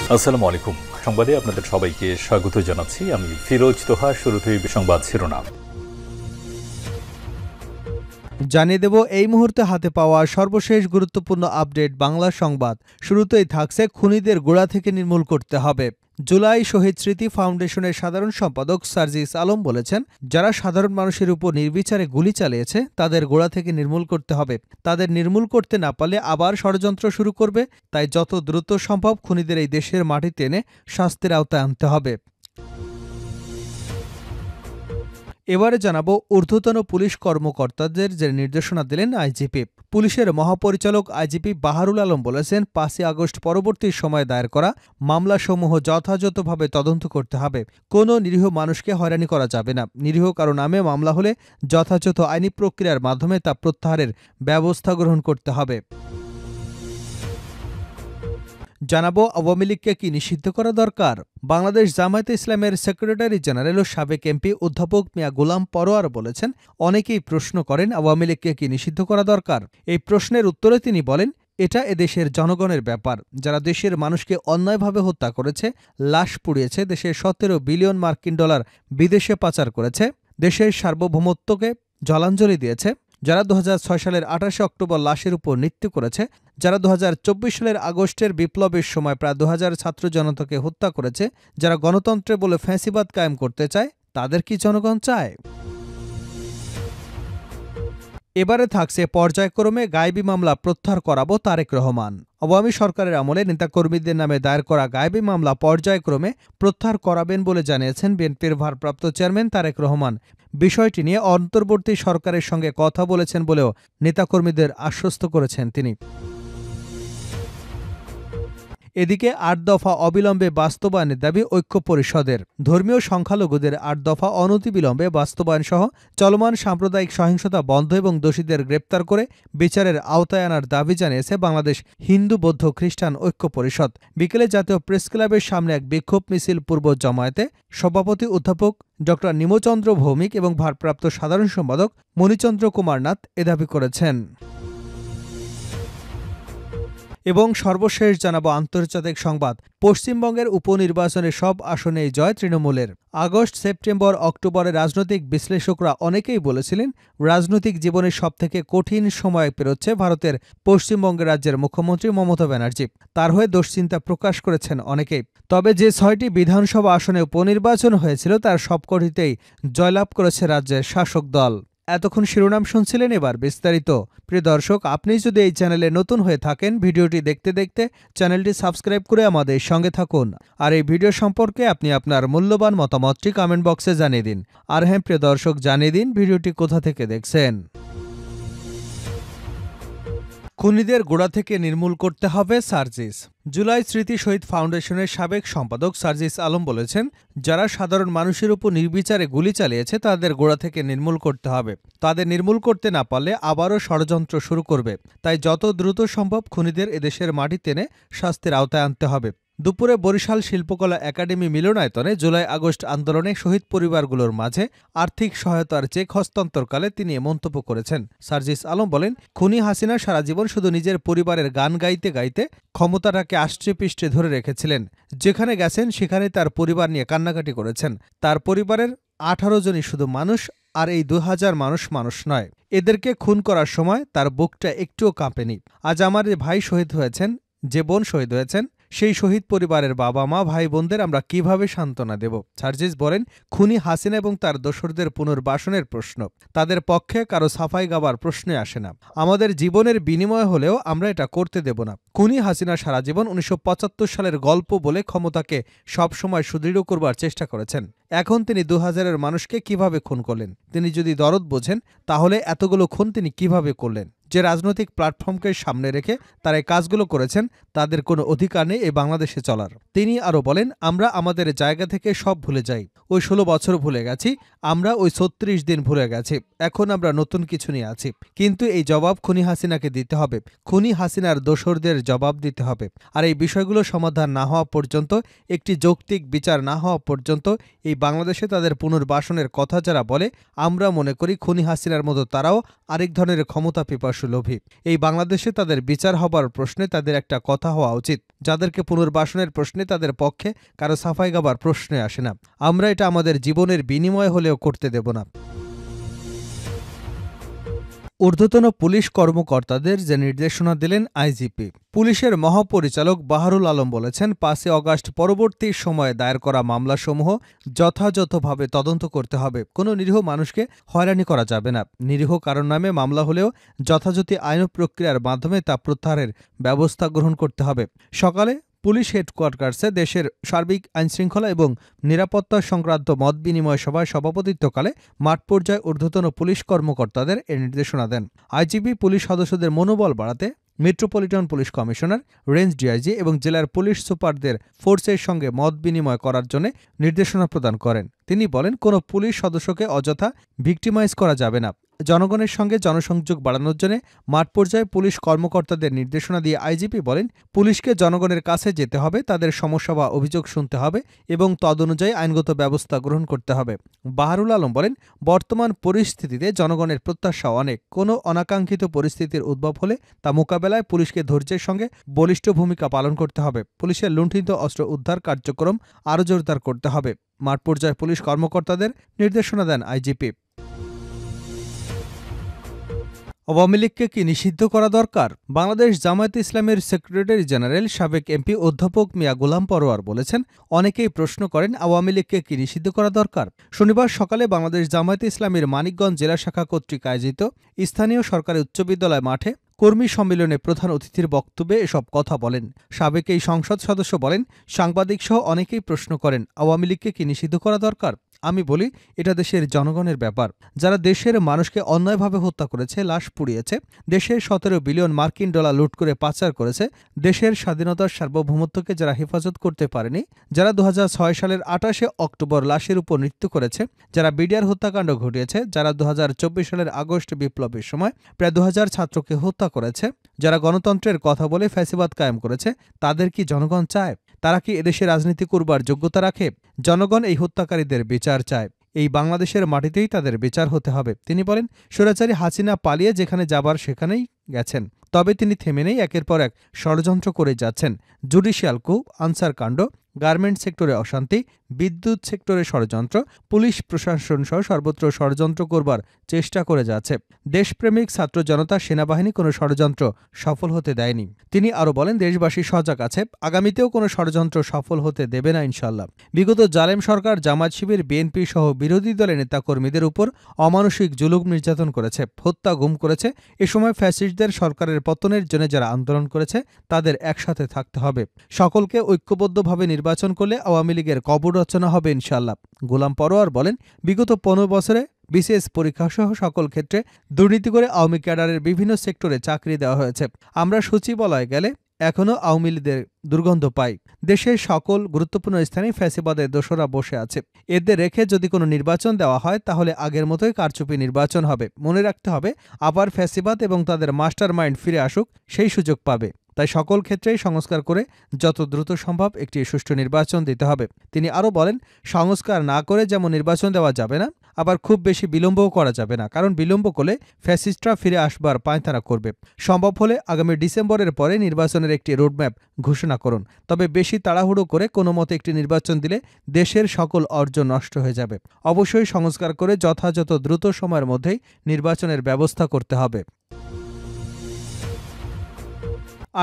আসসালামু আলাইকুম। সংবাদে আপনাদের সবাইকে স্বাগত জানাচ্ছি। আমি ফিরোজ তোহা। শুরুতেই সংবাদ শিরোনাম জানিয়ে দেব এই মুহূর্তে হাতে পাওয়া সর্বশেষ গুরুত্বপূর্ণ আপডেট বাংলা সংবাদ। শুরুতেই থাকছে খুনিদের গোড়া থেকে নির্মূল করতে হবে। জুলাই শহীদ স্মৃতি ফাউন্ডেশনের সাধারণ সম্পাদক সার্জিস আলম বলেছেন, যারা সাধারণ মানুষের উপর নির্বিচারে গুলি চালিয়েছে তাদের গোড়া থেকে নির্মূল করতে হবে। তাদের নির্মূল করতে না পারলে আবার ষড়যন্ত্র শুরু করবে। তাই যত দ্রুত সম্ভব খুনিদের এই দেশের মাটিতে এনে শাস্তির আওতায় আনতে হবে। এবারে জানাবো ঊর্ধ্বতন পুলিশ কর্মকর্তাদের যে নির্দেশনা দিলেন আইজিপি। পুলিশের মহাপরিচালক আইজিপি বাহারুল আলম বলেছেন, ৫ই আগস্ট পরবর্তী সময়ে দায়ের করা মামলাসমূহ যথাযথভাবে তদন্ত করতে হবে। কোনো নিরীহ মানুষকে হয়রানি করা যাবে না। নিরীহ কারো নামে মামলা হলে যথাযথ আইনি প্রক্রিয়ার মাধ্যমে তা প্রত্যাহারের ব্যবস্থা গ্রহণ করতে হবে। জানাবো আওয়ামী লীগকে কি নিষিদ্ধ করা দরকার। বাংলাদেশ জামায়াতে ইসলামের সেক্রেটারি জেনারেল ও সাবেক এমপি অধ্যাপক মিয়া গোলাম পরোয়ার বলেছেন, অনেকেই প্রশ্ন করেন আওয়ামী লীগকে কি নিষিদ্ধ করা দরকার। এই প্রশ্নের উত্তরে তিনি বলেন, এটা এদেশের জনগণের ব্যাপার। যারা দেশের মানুষকে অন্যায়ভাবে হত্যা করেছে, লাশ পুড়িয়েছে, দেশের ১৭ বিলিয়ন মার্কিন ডলার বিদেশে পাচার করেছে, দেশের সার্বভৌমত্বকে জলাঞ্জলি দিয়েছে, যারা ২০০৬ সালের ২৮ অক্টোবর লাশের উপর নৃত্য করেছে, যারা ২০২৪ সালের আগস্টের বিপ্লবের সময় প্রায় ২০০০ ছাত্র জনতাকে হত্যা করেছে, যারা গণতন্ত্রে বলে ফ্যাসিবাদ কায়েম করতে চায়, তাদের কি জনগণ চায়? এবারে থাকছে পর্যায়ক্রমে গায়েবী মামলা প্রত্যাহার করাবো তারেক রহমান। আওয়ামী সরকারের আমলে নেতাকর্মীদের নামে দায়ের করা গায়েবী মামলা পর্যায়ক্রমে প্রত্যাহার করাবেন বলে জানিয়েছেন বিএনপির ভারপ্রাপ্ত চেয়ারম্যান তারেক রহমান। বিষয়টি নিয়ে অন্তর্বর্তী সরকারের সঙ্গে কথা বলেছেন বলেও নেতাকর্মীদের আশ্বস্ত করেছেন তিনি। এদিকে ৮ দফা অবিলম্বে বাস্তবায়নের দাবি ঐক্য পরিষদের। ধর্মীয় সংখ্যালঘুদের ৮ দফা অনতিবিলম্বে বাস্তবায়ন সহ চলমান সাম্প্রদায়িক সহিংসতা বন্ধ এবং দোষীদের গ্রেপ্তার করে বিচারের আওতায় আনার দাবি জানিয়েছে বাংলাদেশ হিন্দু বৌদ্ধ খ্রিস্টান ঐক্য পরিষদ। বিকেলে জাতীয় প্রেসক্লাবের সামনে এক বিক্ষোভ মিছিল পূর্ব জমায়েতে সভাপতি অধ্যাপক ড নিমচন্দ্র ভৌমিক এবং ভারপ্রাপ্ত সাধারণ সম্পাদক মণিচন্দ্র কুমার নাথ এ দাবি করেছেন। এবং সর্বশেষ জানাবো আন্তর্জাতিক সংবাদ। পশ্চিমবঙ্গের উপনির্বাচনে সব আসনেই জয় তৃণমূলের। আগস্ট সেপ্টেম্বর অক্টোবরে রাজনৈতিক বিশ্লেষকরা অনেকেই বলেছিলেন, রাজনৈতিক জীবনের সবথেকে কঠিন সময় পেরোচ্ছে ভারতের পশ্চিমবঙ্গ রাজ্যের মুখ্যমন্ত্রী মমতা ব্যানার্জি। তার হয়ে দুশ্চিন্তা প্রকাশ করেছেন অনেকেই। তবে যে ৬টি বিধানসভা আসনে উপনির্বাচন হয়েছিল তার সবকটিতেই জয়লাভ করেছে রাজ্যের শাসক দল। এতক্ষণ শিরোনাম শুনছিলেন, এবার বিস্তারিত। প্রিয় দর্শক, আপনি যদি এই চ্যানেলে নতুন হয়ে থাকেন, ভিডিওটি দেখতে দেখতে চ্যানেলটি সাবস্ক্রাইব করে আমাদের সঙ্গে থাকুন। আর এই ভিডিও সম্পর্কে আপনি আপনার মূল্যবান মতামতটি কমেন্ট বক্সে জানিয়ে দিন। আর হ্যাঁ প্রিয় দর্শক, জানিয়ে দিন ভিডিওটি কোথা থেকে দেখছেন। খুনিদের গোড়া থেকে নির্মূল করতে হবে সার্জিস। জুলাই স্মৃতি শহীদ ফাউন্ডেশনের সাবেক সম্পাদক সার্জিস আলম বলেছেন, যারা সাধারণ মানুষের উপর নির্বিচারে গুলি চালিয়েছে তাদের গোড়া থেকে নির্মূল করতে হবে। তাদের নির্মূল করতে না পারলে আবারও ষড়যন্ত্র শুরু করবে। তাই যত দ্রুত সম্ভব খুনিদের এদেশের মাটিতে এনে শাস্তির আওতায় আনতে হবে। দুপুরে বরিশাল শিল্পকলা একাডেমি মিলনায়তনে জুলাই আগস্ট আন্দোলনে শহীদ পরিবারগুলোর মাঝে আর্থিক সহায়তার চেক হস্তান্তরকালে তিনি এ মন্তব্য করেছেন। সার্জিস আলম বলেন, খুনি হাসিনা সারা জীবন শুধু নিজের পরিবারের গান গাইতে গাইতে ক্ষমতাটাকে আষ্টে-পৃষ্ঠে ধরে রেখেছিলেন। যেখানে গেছেন সেখানে তার পরিবার নিয়ে কান্নাকাটি করেছেন। তার পরিবারের ১৮ জনই শুধু মানুষ, আর এই ২০০০ মানুষ নয়। এদেরকে খুন করার সময় তার বুকটা একটুও কাঁপেনি। আজ আমার যে ভাই শহীদ হয়েছেন, যে বোন শহীদ হয়েছেন, সেই শহীদ পরিবারের বাবা মা ভাই বোনদের আমরা কিভাবে সান্ত্বনা দেব? সার্জিস বলেন, খুনি হাসিনা এবং তার দোসরদের পুনর্বাসনের প্রশ্ন, তাদের পক্ষে কারো সাফাই গাবার প্রশ্নে আসে না। আমাদের জীবনের বিনিময় হলেও আমরা এটা করতে দেব না। খুনি হাসিনা সারা জীবন ১৯৭৫ সালের গল্প বলে ক্ষমতাকে সবসময় সুদৃঢ় করবার চেষ্টা করেছেন। এখন তিনি ২০০০-এর মানুষকে কিভাবে খুন করলেন? তিনি যদি দরদ বোঝেন তাহলে এতগুলো খুন তিনি কিভাবে করলেন? যে রাজনৈতিক প্ল্যাটফর্মকে সামনে রেখে তারা এই কাজগুলো করেছেন, তাদের কোনো অধিকার নেই এই বাংলাদেশে চলার। তিনি আরও বলেন, আমরা আমাদের জায়গা থেকে সব ভুলে যাই। ওই ১৬ বছর ভুলে গেছি, আমরা ওই ৩৬ দিন ভুলে গেছি। এখন আমরা নতুন কিছু নিয়ে আছি। কিন্তু এই জবাব খুনি হাসিনাকে দিতে হবে। খুনি হাসিনার দোসরদের জবাব দিতে হবে। আর এই বিষয়গুলো সমাধান না হওয়া পর্যন্ত, একটি যৌক্তিক বিচার না হওয়া পর্যন্ত এই বাংলাদেশে তাদের পুনর্বাসনের কথা যারা বলে, আমরা মনে করি খুনি হাসিনার মতো তারাও আরেক ধরনের ক্ষমতা পিপাসু লোভী। এই বাংলাদেশে তাদের বিচার হবার প্রশ্নে তাদের একটা কথা হওয়া উচিত। যাদেরকে পুনর্বাসনের প্রশ্নে তাদের পক্ষে কারো সাফাই গাবার প্রশ্নে আসে না। আমরা এটা আমাদের জীবনের বিনিময়ে হলেও করতে দেব না। ঊর্ধ্বতন পুলিশ কর্মকর্তাদের যে নির্দেশনা দিলেন আইজিপি। পুলিশের মহাপরিচালক বাহারুল আলম বলেছেন, ৫ই অগাস্ট পরবর্তী সময়ে দায়ের করা মামলাসমূহ যথাযথভাবে তদন্ত করতে হবে। কোনো নিরীহ মানুষকে হয়রানি করা যাবে না। নিরীহ কারণ নামে মামলা হলেও যথাযথ আইন প্রক্রিয়ার মাধ্যমে তা প্রত্যাহারের ব্যবস্থা গ্রহণ করতে হবে। সকালে পুলিশ হেডকোয়ার্টার্সে দেশের সার্বিক আইনশৃঙ্খলা এবং নিরাপত্তা সংক্রান্ত মত বিনিময় সভায় সভাপতিত্বকালে মাঠ পর্যায়ে ঊর্ধ্বতন পুলিশ কর্মকর্তাদের এ নির্দেশনা দেন। আইজিপি পুলিশ সদস্যদের মনোবল বাড়াতে metropolitan police commissioner, range DIG এবং জেলার পুলিশ সুপারদের ফোর্সের সঙ্গে মত বিনিময় করার জন্য নির্দেশনা প্রদান করেন। তিনি বলেন, কোনো পুলিশ সদস্যকে অযথা ভিক্টিমাইজ করা যাবে না। জনগণের সঙ্গে জনসংযোগ বাড়ানোর জন্য মাঠ পর্যায়ে পুলিশ কর্মকর্তাদের নির্দেশনা দিয়ে আইজিপি বলেন, পুলিশকে জনগণের কাছে যেতে হবে, তাদের সমস্যা বা অভিযোগ শুনতে হবে এবং তদনুযায়ী আইনগত ব্যবস্থা গ্রহণ করতে হবে। বাহারুল আলম বলেন, বর্তমান পরিস্থিতিতে জনগণের প্রত্যাশা অনেক। কোনো অনাকাঙ্ক্ষিত পরিস্থিতির উদ্ভব হলে তা মোকাবেলায় পুলিশকে ধৈর্যের সঙ্গে বলিষ্ঠ ভূমিকা পালন করতে হবে। পুলিশের লুণ্ঠিত অস্ত্র উদ্ধার কার্যক্রম আরও জোরদার করতে হবে। মাঠ পর্যায়ে পুলিশ কর্মকর্তাদের নির্দেশনা দেন আইজিপি। আওয়ামী লীগকে কি নিষিদ্ধ করা দরকার? বাংলাদেশ জামায়াতে ইসলামের সেক্রেটারি জেনারেল সাবেক এমপি অধ্যাপক মিয়া গোলাম পরোয়ার বলেছেন, অনেকেই প্রশ্ন করেন আওয়ামী লীগকে কি নিষিদ্ধ করা দরকার। শনিবার সকালে বাংলাদেশ জামায়াতে ইসলামের মানিকগঞ্জ জেলা শাখা কর্তৃক আয়োজিত স্থানীয় সরকারি উচ্চ বিদ্যালয় মাঠে কর্মী সম্মেলনে প্রধান অতিথির বক্তব্যে এসব কথা বলেন। সাবেক এই সংসদ সদস্য বলেন, সাংবাদিকসহ অনেকেই প্রশ্ন করেন আওয়ামী লীগকে কি নিষিদ্ধ করা দরকার। আমি বলি, এটা দেশের জনগণের ব্যাপার। যারা দেশের মানুষকে অন্যায়ভাবে হত্যা করেছে, লাশ পুড়িয়েছে, দেশের ১৭ বিলিয়ন মার্কিন ডলার লুট করে পাচার করেছে, দেশের স্বাধীনতার সার্বভৌমত্বকে যারা হেফাজত করতে পারেনি, যারা ২০০৬ সালের ২৮শে অক্টোবর লাশের উপর নৃত্য করেছে, যারা বিডিআর হত্যাকাণ্ড ঘটিয়েছে, যারা ২০২৪ সালের আগস্ট বিপ্লবের সময় প্রায় ২০০০ ছাত্রকে হত্যা করেছে, যারা গণতন্ত্রের কথা বলে ফ্যাসিবাদ কায়েম করেছে, তাদের কি জনগণ চায়? তারা কি এদেশে রাজনীতি করবার যোগ্যতা রাখে? জনগণ এই হত্যাকারীদের বিচার চায়। এই বাংলাদেশের মাটিতেই তাদের বিচার হতে হবে। তিনি বলেন, স্বৈরাচারী হাসিনা পালিয়ে যেখানে যাবার সেখানেই গেছেন, তবে তিনি থেমে নেই, একের পর এক ষড়যন্ত্র করে যাচ্ছেন। জুডিশিয়াল কূপ, আনসার কাণ্ড, গার্মেন্ট সেক্টরে অশান্তি, বিদ্যুৎ সেক্টরে ষড়যন্ত্র, পুলিশ প্রশাসন সহ সর্বত্র ষড়যন্ত্র করবার চেষ্টা করে যাচ্ছে। দেশপ্রেমিক ছাত্র জনতা, সেনাবাহিনী কোনো ষড়যন্ত্র সফল হতে দেয়নি। তিনি আরও বলেন, দেশবাসী সজাগ আছে, আগামীতেও কোনো ষড়যন্ত্র সফল হতে দেবে না ইনশাল্লাহ। বিগত জালেম সরকার জামায়াত শিবির, বিএনপি সহ বিরোধী দলের নেতাকর্মীদের উপর অমানসিক জুলুম নির্যাতন করেছে, হত্যা গুম করেছে। এ সময় ফ্যাসিস্টদের সরকারের পতনের জন্য যারা আন্দোলন করেছে, তাদের একসাথে থাকতে হবে। সকলকে ঐক্যবদ্ধভাবে নির্বাচন করলে আওয়ামী লীগের কবর রচনা হবে ইনশাল্লাহ। গোলাম পরোয়ার বলেন, বিগত ১৫ বছরে বিসিএস পরীক্ষাসহ সকল ক্ষেত্রে দুর্নীতি করে আওয়ামী ক্যাডারের বিভিন্ন সেক্টরে চাকরি দেওয়া হয়েছে। আমরা সচিবালয়ে গেলে এখনও আওয়ামী লীগের দুর্গন্ধ পাই। দেশের সকল গুরুত্বপূর্ণ স্থানে ফ্যাসিবাদের দোসররা বসে আছে। এদের রেখে যদি কোনো নির্বাচন দেওয়া হয়, তাহলে আগের মতোই কারচুপি নির্বাচন হবে। মনে রাখতে হবে, আবার ফ্যাসিবাদ এবং তাদের মাস্টার মাইন্ড ফিরে আসুক, সেই সুযোগ পাবে। তাই সকল ক্ষেত্রেই সংস্কার করে যত দ্রুত সম্ভব একটি সুষ্ঠু নির্বাচন দিতে হবে। তিনি আরও বলেন, সংস্কার না করে যেমন নির্বাচন দেওয়া যাবে না, আবার খুব বেশি বিলম্বও করা যাবে না, কারণ বিলম্ব করলে ফ্যাসিস্টরা ফিরে আসবার পায়তারা করবে। সম্ভব হলে আগামী ডিসেম্বরের পরে নির্বাচনের একটি রোডম্যাপ ঘোষণা করুন। তবে বেশি তাড়াহুড়ো করে কোনো মতে একটি নির্বাচন দিলে দেশের সকল অর্জন নষ্ট হয়ে যাবে। অবশ্যই সংস্কার করে যথাযথ দ্রুত সময়ের মধ্যেই নির্বাচনের ব্যবস্থা করতে হবে।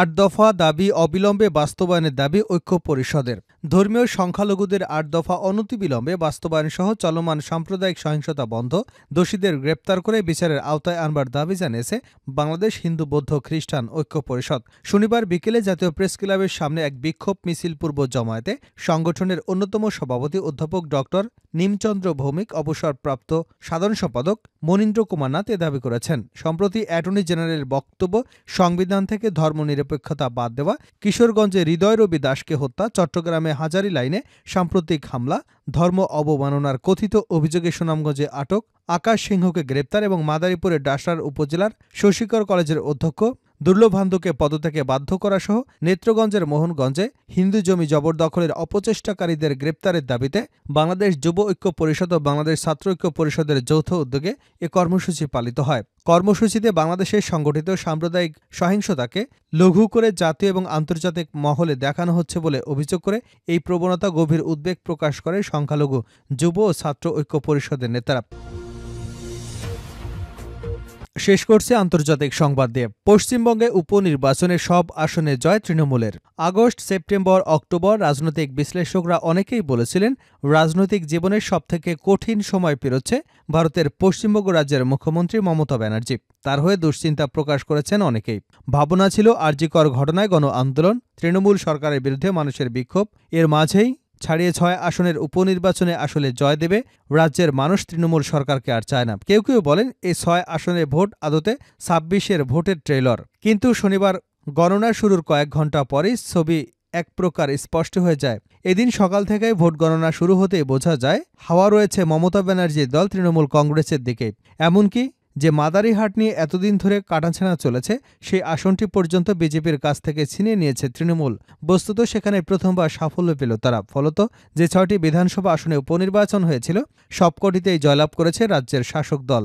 ৮ দফা দাবি অবিলম্বে বাস্তবায়নের দাবি ঐক্য পরিষদের। ধর্মীয় সংখ্যালঘুদের ৮ দফা অনতিবিলম্বে বাস্তবায়নসহ চলমান সাম্প্রদায়িক সহিংসতা বন্ধ, দোষীদের গ্রেপ্তার করে বিচারের আওতায় আনবার দাবি জানিয়েছে বাংলাদেশ হিন্দু বৌদ্ধ খ্রিস্টান ঐক্য পরিষদ। শনিবার বিকেলে জাতীয় প্রেস ক্লাবের সামনে এক বিক্ষোভ মিছিল পূর্ব জমায়েতে সংগঠনের অন্যতম সভাপতি অধ্যাপক ডক্টর নিমচন্দ্র ভৌমিক, অবসরপ্রাপ্ত সাধারণ সম্পাদক মনীন্দ্র কুমার নাথ এ দাবি করেছেন। সম্প্রতি অ্যাটর্নি জেনারেলের বক্তব্য, সংবিধান থেকে ধর্মনিরপেক্ষতা বাদ দেওয়া, কিশোরগঞ্জে হৃদয় রবি দাসকে হত্যা, চট্টগ্রামে হাজারী লাইনে সাম্প্রতিক হামলা, ধর্ম অবমাননার কথিত অভিযোগে সুনামগঞ্জে আটক আকাশ সিংহকে গ্রেপ্তার এবং মাদারীপুরের ডাসার উপজেলার শশীকর কলেজের অধ্যক্ষ দুর্লভান্ধুকে পদত্যাগে বাধ্য করা সহ নেত্রগঞ্জের মোহনগঞ্জে হিন্দু জমি জবরদখলের অপচেষ্টাকারীদের গ্রেপ্তারের দাবিতে বাংলাদেশ যুব ঐক্য পরিষদ ও বাংলাদেশ ছাত্র ঐক্য পরিষদের যৌথ উদ্যোগে এ কর্মসূচি পালিত হয়। কর্মসূচিতে বাংলাদেশের সংগঠিত সাম্প্রদায়িক সহিংসতাকে লঘু করে জাতীয় এবং আন্তর্জাতিক মহলে দেখানো হচ্ছে বলে অভিযোগ করে এই প্রবণতা গভীর উদ্বেগ প্রকাশ করে সংখ্যালঘু যুব ও ছাত্র ঐক্য পরিষদের নেতারা। শেষ করছে আন্তর্জাতিক সংবাদ দিয়ে। পশ্চিমবঙ্গে উপনির্বাচনে সব আসনে জয় তৃণমূলের। আগস্ট, সেপ্টেম্বর, অক্টোবর রাজনৈতিক বিশ্লেষকরা অনেকেই বলেছিলেন রাজনৈতিক জীবনের সবথেকে কঠিন সময় পেরোচ্ছে ভারতের পশ্চিমবঙ্গ রাজ্যের মুখ্যমন্ত্রী মমতা ব্যানার্জি। তার হয়ে দুশ্চিন্তা প্রকাশ করেছেন অনেকেই। ভাবনা ছিল আরজিকর ঘটনায় গণ আন্দোলন, তৃণমূল সরকারের বিরুদ্ধে মানুষের বিক্ষোভ, এর মাঝেই ছাড়িয়ে ৬ আসনের উপনির্বাচনে আসলে জয় দেবে রাজ্যের মানুষ, তৃণমূল সরকারকে আর চায় না। কেউ কেউ বলেন এই ৬ আসনের ভোট আদতে ২৬-এর ভোটের ট্রেলর। কিন্তু শনিবার গণনা শুরুর কয়েক ঘণ্টা পরেই ছবি এক প্রকার স্পষ্ট হয়ে যায়। এদিন সকাল থেকেই ভোট গণনা শুরু হতেই বোঝা যায় হাওয়া রয়েছে মমতা ব্যানার্জির দল তৃণমূল কংগ্রেসের দিকে। এমনকি যে মাদারিহাট নিয়ে এতদিন ধরে কাটাছেঁড়া চলেছে সেই আসনটি পর্যন্ত বিজেপির কাছ থেকে ছিনিয়ে নিয়েছে তৃণমূল। বস্তুত সেখানে প্রথমবার সাফল্য পেল তারা। ফলত যে ৬টি বিধানসভা আসনে উপনির্বাচন হয়েছিল সবকটিতেই জয়লাভ করেছে রাজ্যের শাসক দল।